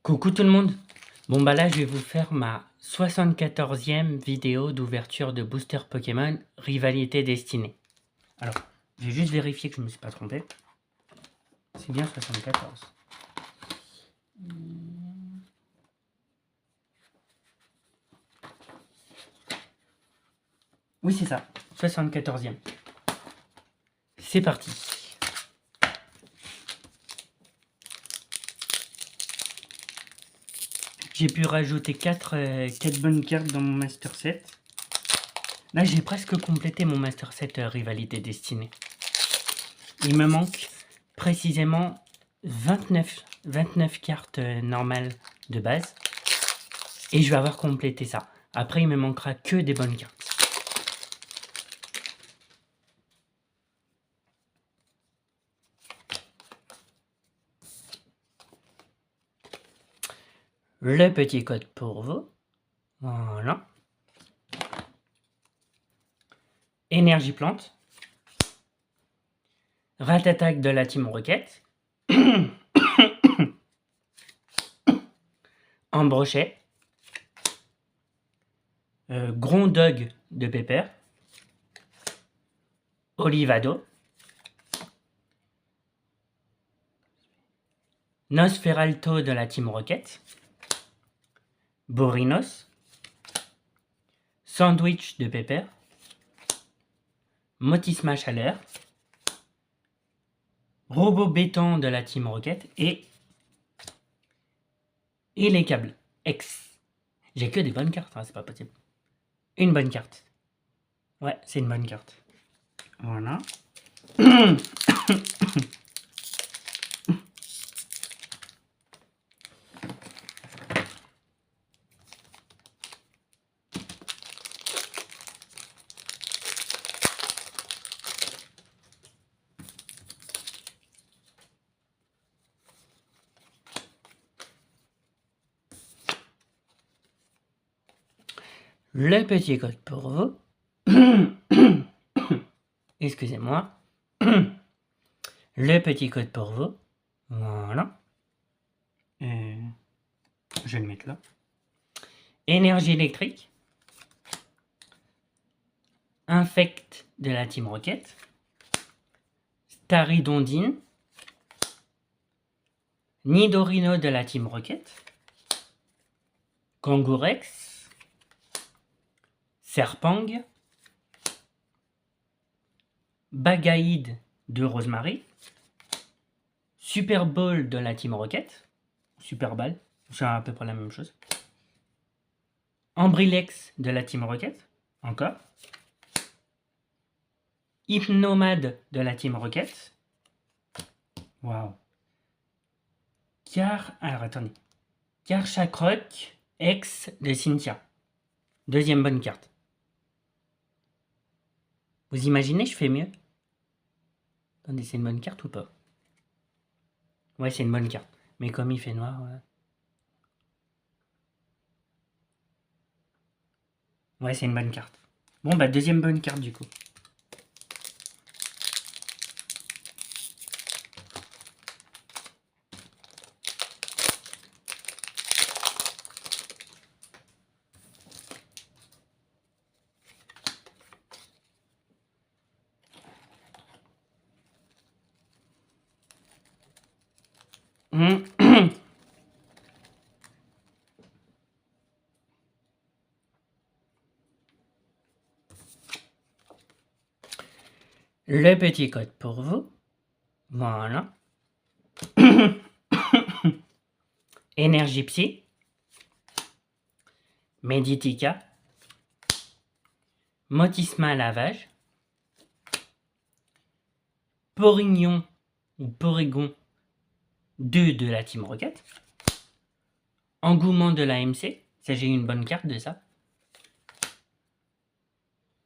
Coucou tout le monde. Bon bah là je vais vous faire ma 74e vidéo d'ouverture de booster Pokémon Rivalité Destinée. Alors, j'ai juste vérifié que je ne me suis pas trompé. C'est bien 74. Oui c'est ça, 74e. C'est parti. J'ai pu rajouter 4 bonnes cartes dans mon Master Set. Là, j'ai presque complété mon Master Set Rivalité Destinée. Il me manque précisément 29 cartes normales de base. Et je vais avoir complété ça. Après, il me manquera que des bonnes cartes. Le petit code pour vous. Voilà. Énergie plante. Rat-attaque de la Team Rocket. Embrochet. Grondog de Pepper. Olivado. Nosferalto de la Team Rocket. Borinos. Sandwich de Pepper. Motisma Chaleur. Robot Béton de la Team Rocket et les câbles X. J'ai que des bonnes cartes, hein, c'est pas possible. Une bonne carte. Ouais, c'est une bonne carte. Voilà. Le petit code pour vous. Excusez-moi. Le petit code pour vous. Voilà. Je vais le mettre là. Énergie électrique. Infect de la Team Rocket. Staridondine. Nidorino de la Team Rocket. Kangourex. Serpang. Bagaïde de Rosemary. Super Ball de la Team Rocket. Super Ball, c'est à peu près la même chose. Ambrilex de la Team Rocket. Encore. Hypnomade de la Team Rocket. Waouh. Alors attendez. Karchakroc X de Cynthia. Deuxième bonne carte. Vous imaginez, je fais mieux? Attendez, c'est une bonne carte ou pas? Ouais, c'est une bonne carte. Mais comme il fait noir, ouais. Ouais, c'est une bonne carte. Bon, bah, deuxième bonne carte du coup. Le petit code pour vous. Voilà. Énergie Psy. Meditica. Motisma Lavage. Porignon ou Porygon 2 de la Team Rocket. Engouement de la MC. Ça, j'ai eu une bonne carte de ça.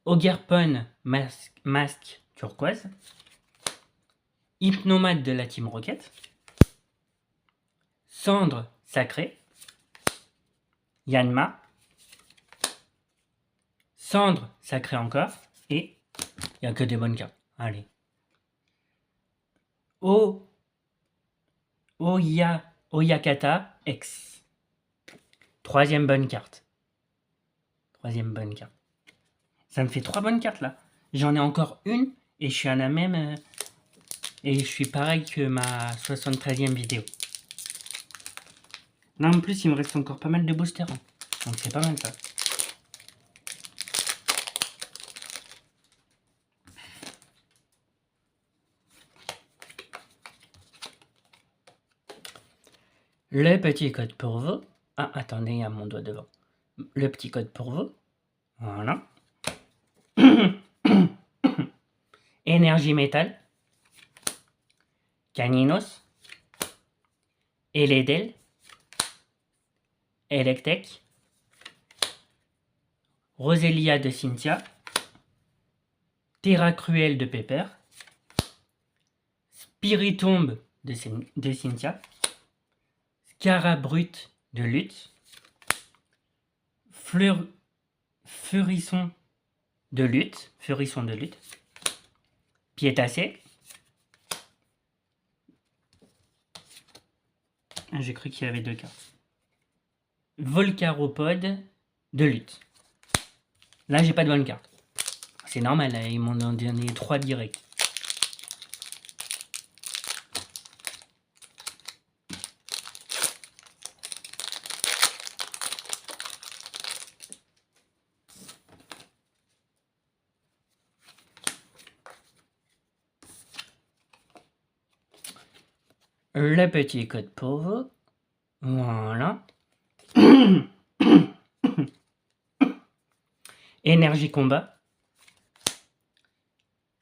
Ogerpon masque turquoise. Hypnomate de la Team Rocket. Cendre sacrée. Yanma. Cendre sacrée encore. Et il n'y a que des bonnes cartes. Allez. Oya Oyakata X. Troisième bonne carte. Troisième bonne carte. Ça me fait 3 bonnes cartes là. J'en ai encore une et je suis à la même... et je suis pareil que ma 73e vidéo. Là en plus il me reste encore pas mal de boosters. Hein. Donc c'est pas mal ça. Le petit code pour vous. Ah attendez, il y a mon doigt devant. Le petit code pour vous. Voilà. Énergie métal. Caninos. Eledel. Electek. Roselia de Cynthia. Terra Cruel de Pepper. Spiritombe de Cynthia. Scarabrut de Lutte. Furisson de Lutte. Furisson de Lutte. Piétacé. J'ai cru qu'il y avait 2 cartes. Volcaropode de Lutte. Là, j'ai pas de bonne carte. C'est normal, là, ils m'ont donné 3 directs. Le petit code pour vous. Voilà. Énergie combat.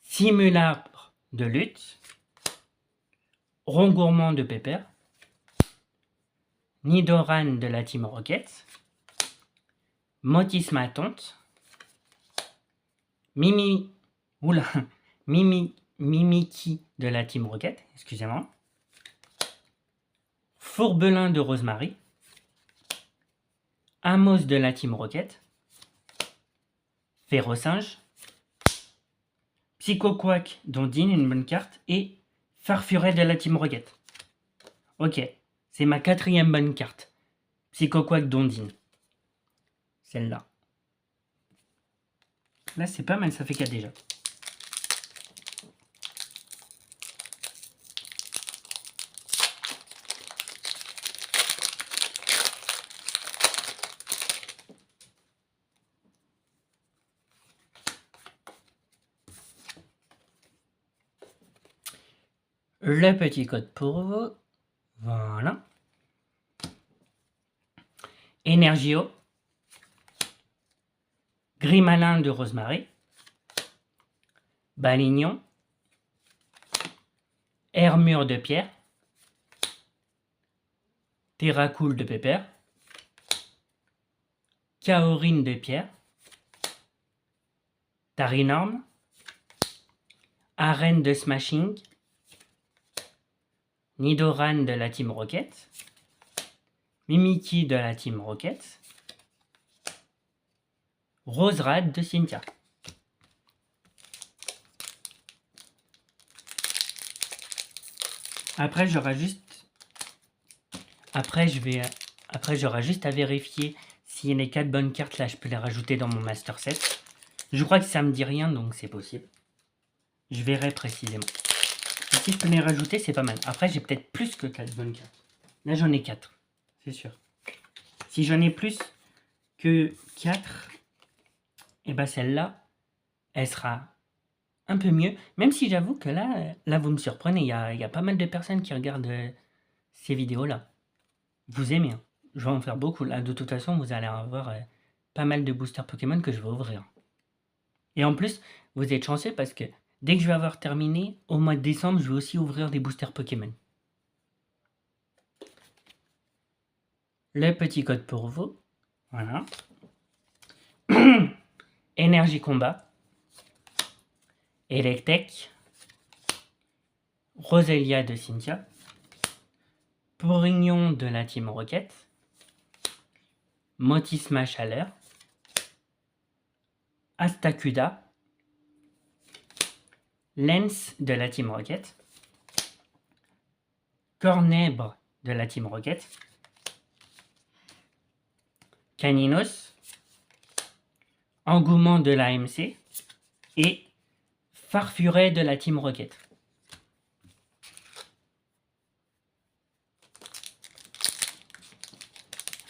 Simulacre de lutte. Rond gourmand de Pepper. Nidoran de la Team Rocket. Motis ma tante. Mimiki de la Team Rocket, excusez-moi. Fourbelin de Rosemary. Amos de la Team Rocket. Férocinge. Psychoquack d'Ondine, une bonne carte. Et Farfuret de la Team Rocket. Ok, c'est ma 4e bonne carte. Psychoquack d'Ondine. Celle-là. Là, c'est pas mal, ça fait 4 déjà. Le petit code pour vous. Voilà. Energio. Grimalin de Rosemary. Balignon. Hermure de Pierre. Terracool de Pepper. Kaorine de Pierre. Tarinorm. Arène de Smashing. Nidoran de la Team Rocket. Mimiki de la Team Rocket. Roserad de Cynthia. Après, j'aurai juste... Après, j'aurai juste à vérifier si les 4 bonnes cartes, là, je peux les rajouter dans mon Master Set. Je crois que ça me dit rien, donc c'est possible. Je verrai précisément. Et si je peux les rajouter, c'est pas mal. Après, j'ai peut-être plus que 4 bonnes cartes. Là, j'en ai 4. C'est sûr. Si j'en ai plus que 4, et ben celle-là, elle sera un peu mieux. Même si j'avoue que là vous me surprenez. Il y a pas mal de personnes qui regardent ces vidéos-là. Vous aimez. Hein. Je vais en faire beaucoup. Là, de toute façon, vous allez avoir pas mal de boosters Pokémon que je vais ouvrir. Et en plus, vous êtes chanceux parce que dès que je vais avoir terminé, au mois de décembre, je vais aussi ouvrir des boosters Pokémon. Le petit code pour vous. Voilà. Énergie combat. Electek. Roselia de Cynthia. Porignon de la Team Rocket. Motisma Chaleur. Astacuda. Lens de la Team Rocket. Cornèbre de la Team Rocket. Caninos. Engouement de la MC. Et Farfuret de la Team Rocket.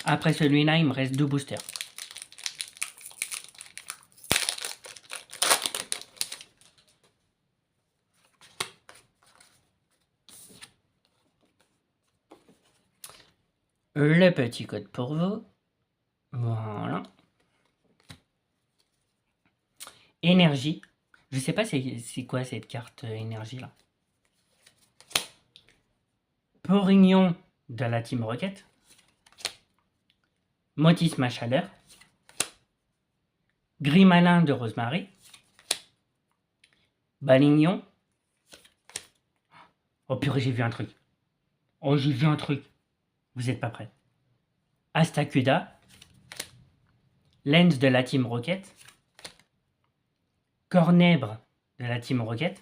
Après celui-là, il me reste 2 boosters. Le petit code pour vous. Voilà. Énergie. Je sais pas c'est quoi cette carte énergie là. Porignon de la Team Rocket. Motisme chaleur. Grimalin de Rosemary. Balignon. Oh purée, j'ai vu un truc. Oh, j'ai vu un truc. Vous êtes pas prêts. Astacuda. Lens de la Team Rocket. Cornèbre de la Team Rocket.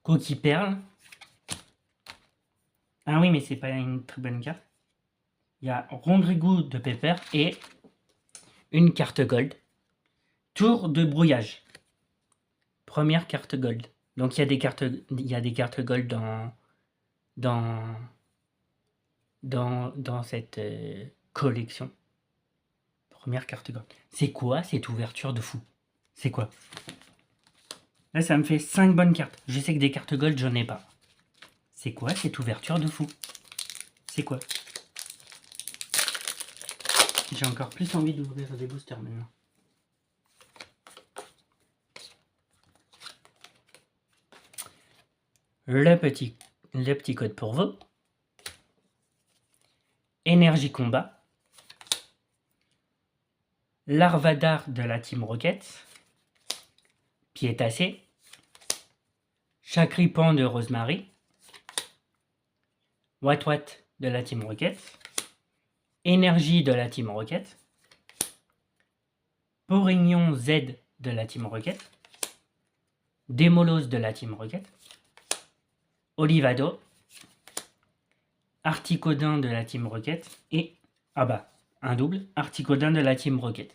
Coquille Perle. Ah oui, mais c'est pas une très bonne carte. Il y a Rondrigou de Pepper et une carte gold. Tour de brouillage. Première carte gold. Donc il y a des cartes gold dans cette collection. Première carte gold. C'est quoi cette ouverture de fou? C'est quoi? Là, ça me fait 5 bonnes cartes. Je sais que des cartes gold, j'en ai pas. C'est quoi cette ouverture de fou? C'est quoi? J'ai encore plus envie d'ouvrir des boosters maintenant. Le petit code pour vous. Énergie combat. Larvadar de la Team Rocket. Piétassé. Chacripan de Rosemary. Wat de la Team Rocket. Énergie de la Team Rocket. Porignon Z de la Team Rocket. Démolos de la Team Rocket. Olivado. Articodin de la Team Rocket. Et, ah bah, un double, Articodin de la Team Rocket.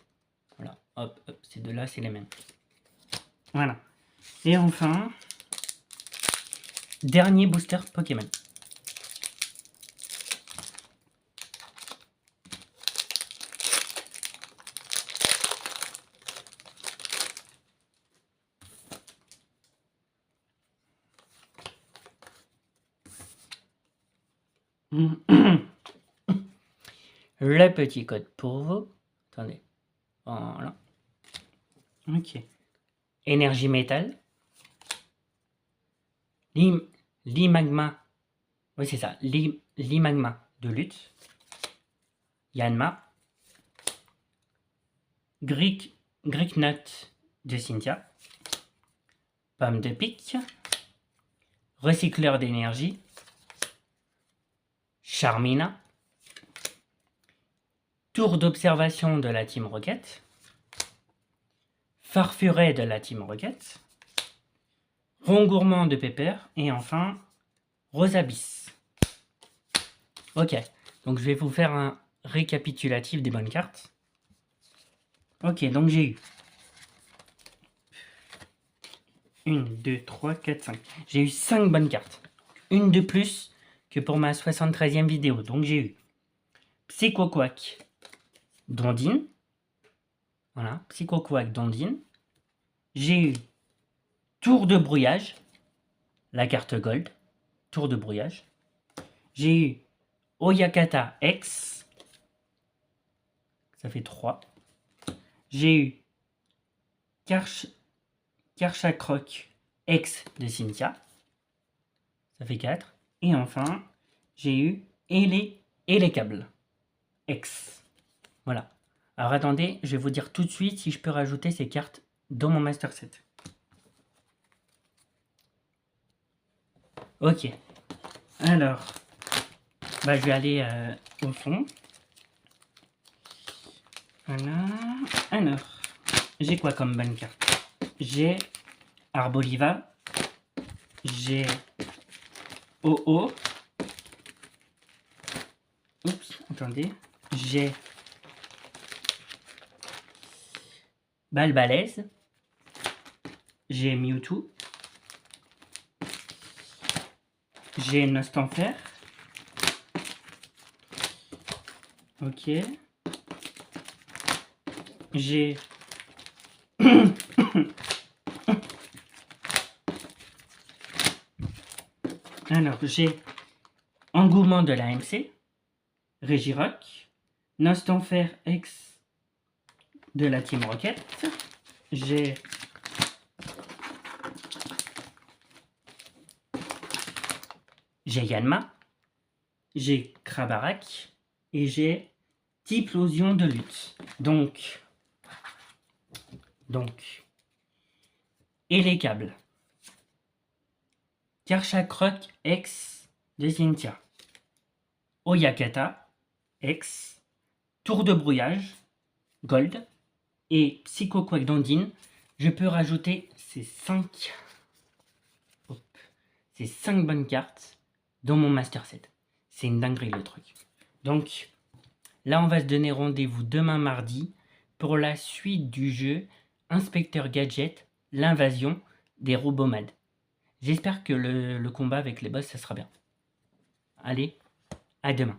Voilà, hop, hop, ces deux-là, c'est les mêmes. Voilà. Et enfin, dernier booster Pokémon. Le petit code pour vous. Attendez. Voilà. Ok. Énergie métal. Limagma. Oui, c'est ça. Limagma de lutte. Yanma. Greeknut de Cynthia. Pomme de pique. Recycleur d'énergie. Charmina. Tour d'observation de la Team Rocket. Farfuret de la Team Rocket. Rongourmand de Pepper. Et enfin, Rosabis. Ok, donc je vais vous faire un récapitulatif des bonnes cartes. Ok, donc j'ai eu 1, 2, 3, 4, 5. J'ai eu 5 bonnes cartes. Une de plus que pour ma 73e vidéo. Donc j'ai eu Psychoquack, Dondine. Voilà, Psychoquack, Dondine. J'ai eu Tour de brouillage, la carte gold. Tour de brouillage. J'ai eu Oyakata X. Ça fait 3. J'ai eu Karchakroc X de Cynthia. Ça fait 4. Et enfin, j'ai eu Câbles X. Voilà. Alors attendez, je vais vous dire tout de suite si je peux rajouter ces cartes dans mon master set. Ok. Alors, bah, je vais aller au fond. Voilà. Alors, j'ai quoi comme bonne carte? J'ai Arboliva. J'ai OO. Oups, attendez. J'ai Balbalaise. J'ai Mewtwo. J'ai Nostanfer. Ok. J'ai alors j'ai Engouement de l'AMC, Regirock, Nostanfer X de la Team Rocket. J'ai Yanma, j'ai Krabarak et j'ai Typhlosion de lutte. Donc, et les câbles. Karchakrok X de Cynthia. Oyakata X, Tour de brouillage, Gold, et Psycho Quackdandine. Je peux rajouter ces 5 bonnes cartes dans mon Master Set. C'est une dinguerie le truc. Donc là, on va se donner rendez-vous demain mardi pour la suite du jeu Inspecteur Gadget, l'invasion des Robomad. J'espère que le combat avec les boss, ça sera bien. Allez, à demain.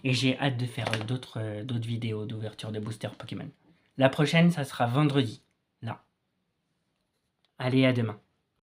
Et j'ai hâte de faire d'autres vidéos d'ouverture de booster Pokémon. La prochaine, ça sera vendredi. Là. Allez, à demain.